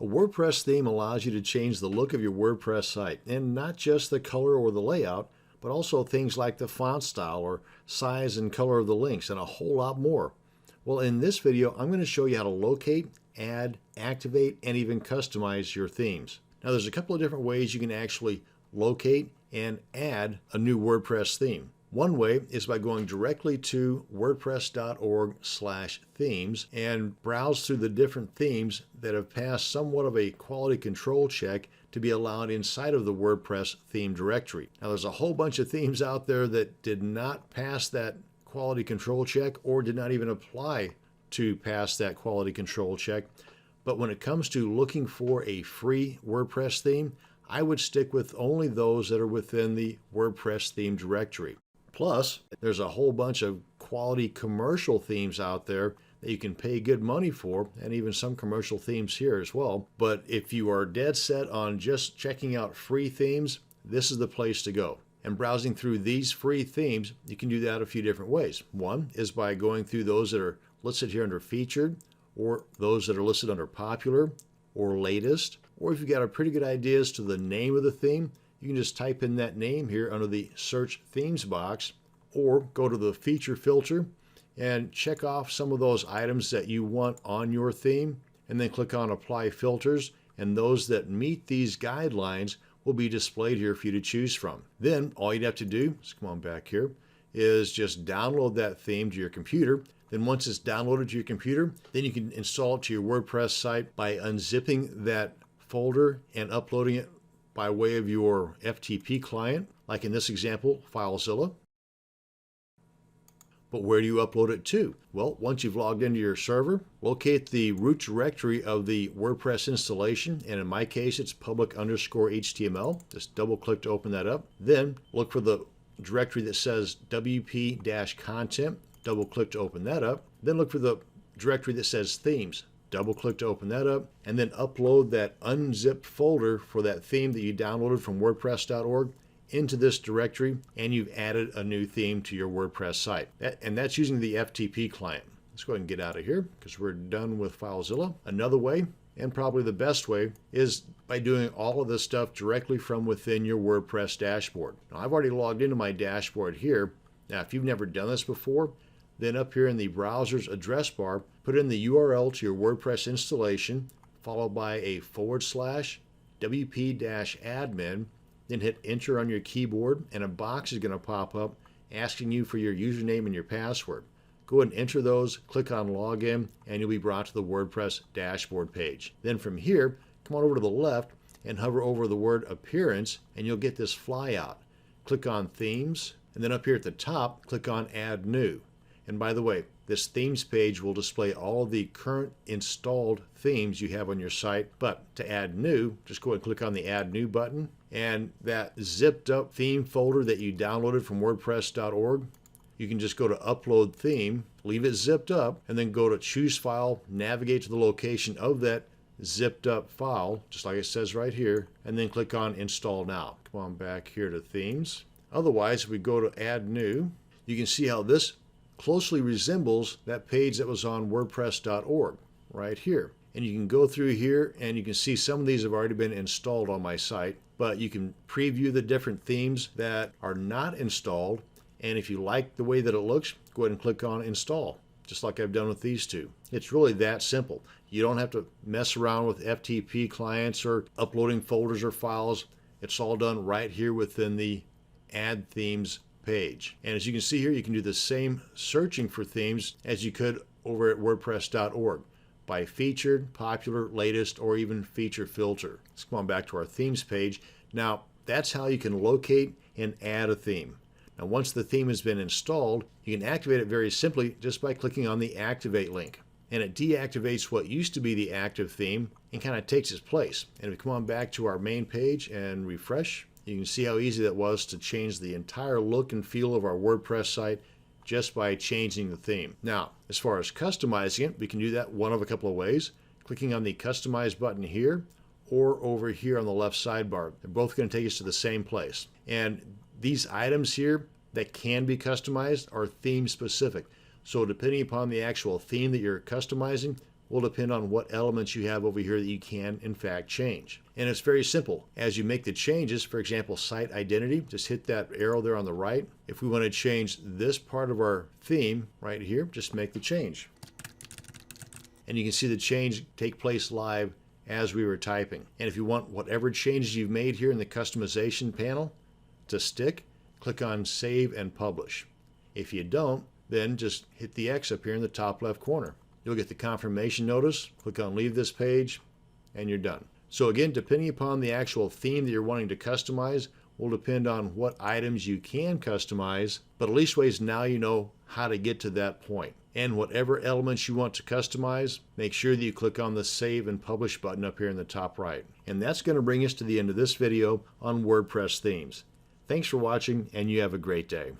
A WordPress theme allows you to change the look of your WordPress site, and not just the color or the layout, but also things like the font style or size and color of the links and a whole lot more. Well, in this video, I'm going to show you how to locate, add, activate, and even customize your themes. Now, there's a couple of different ways you can actually locate and add a new WordPress theme. One way is by going directly to wordpress.org/themes and browse through the different themes that have passed somewhat of a quality control check to be allowed inside of the WordPress theme directory. Now, there's a whole bunch of themes out there that did not pass that quality control check or did not even apply to pass that quality control check. But when it comes to looking for a free WordPress theme, I would stick with only those that are within the WordPress theme directory. Plus, there's a whole bunch of quality commercial themes out there that you can pay good money for, and even some commercial themes here as well. But if you are dead set on just checking out free themes, this is the place to go. And browsing through these free themes, you can do that a few different ways. One is by going through those that are listed here under featured, or those that are listed under popular or latest. Or if you've got a pretty good idea as to the name of the theme, you can just type in that name here under the search themes box, or go to the feature filter and check off some of those items that you want on your theme, and then click on apply filters, and those that meet these guidelines will be displayed here for you to choose from. Then all you'd have to do, let's come on back here, is just download that theme to your computer. Then once it's downloaded to your computer, then you can install it to your WordPress site by unzipping that folder and uploading it by way of your FTP client, like in this example, FileZilla. But where do you upload it to? Well, once you've logged into your server, locate the root directory of the WordPress installation, and in my case, it's public_HTML. Just double click to open that up. Then look for the directory that says WP-content. Double click to open that up. Then look for the directory that says themes. Double click to open that up, and then upload that unzipped folder for that theme that you downloaded from wordpress.org into this directory, and you've added a new theme to your WordPress site. And that's using the FTP client. Let's go ahead and get out of here because we're done with FileZilla. Another way, and probably the best way, is by doing all of this stuff directly from within your WordPress dashboard. Now, I've already logged into my dashboard here. Now, if you've never done this before, then up here in the browser's address bar, put in the URL to your WordPress installation, followed by a /wp-admin, then hit enter on your keyboard, and a box is going to pop up asking you for your username and your password. Go ahead and enter those, click on login, and you'll be brought to the WordPress dashboard page. Then from here, come on over to the left and hover over the word appearance, and you'll get this flyout. Click on themes, and then up here at the top, click on add new. And by the way, this themes page will display all of the current installed themes you have on your site. But to add new, just go ahead and click on the add new button. And that zipped up theme folder that you downloaded from wordpress.org, you can just go to upload theme, leave it zipped up, and then go to choose file, navigate to the location of that zipped up file, just like it says right here, and then click on install now. Come on back here to themes. Otherwise, if we go to add new, you can see how this closely resembles that page that was on wordpress.org right here. And you can go through here and you can see some of these have already been installed on my site, but you can preview the different themes that are not installed. And if you like the way that it looks, go ahead and click on install, just like I've done with these two. It's really that simple. You don't have to mess around with FTP clients or uploading folders or files. It's all done right here within the add themes page. And as you can see here, you can do the same searching for themes as you could over at wordpress.org by featured, popular, latest, or even feature filter. Let's come on back to our themes page. Now, that's how you can locate and add a theme. Now, once the theme has been installed, you can activate it very simply just by clicking on the activate link. And it deactivates what used to be the active theme and kind of takes its place. And if we come on back to our main page and refresh, you can see how easy that was to change the entire look and feel of our WordPress site just by changing the theme. Now, as far as customizing it, we can do that one of a couple of ways. Clicking on the Customize button here, or over here on the left sidebar. They're both going to take us to the same place. And these items here that can be customized are theme specific. So depending upon the actual theme that you're customizing, will depend on what elements you have over here that you can in fact change. And it's very simple. As you make the changes, for example, site identity, just hit that arrow there on the right. If we want to change this part of our theme right here, just make the change. And you can see the change take place live as we were typing. And if you want whatever changes you've made here in the customization panel to stick, click on Save and Publish. If you don't, then just hit the X up here in the top left corner. You'll get the confirmation notice, click on Leave this page, and you're done. So again, depending upon the actual theme that you're wanting to customize will depend on what items you can customize, but at least ways now you know how to get to that point. And whatever elements you want to customize, make sure that you click on the Save and Publish button up here in the top right. And that's going to bring us to the end of this video on WordPress themes. Thanks for watching, and you have a great day.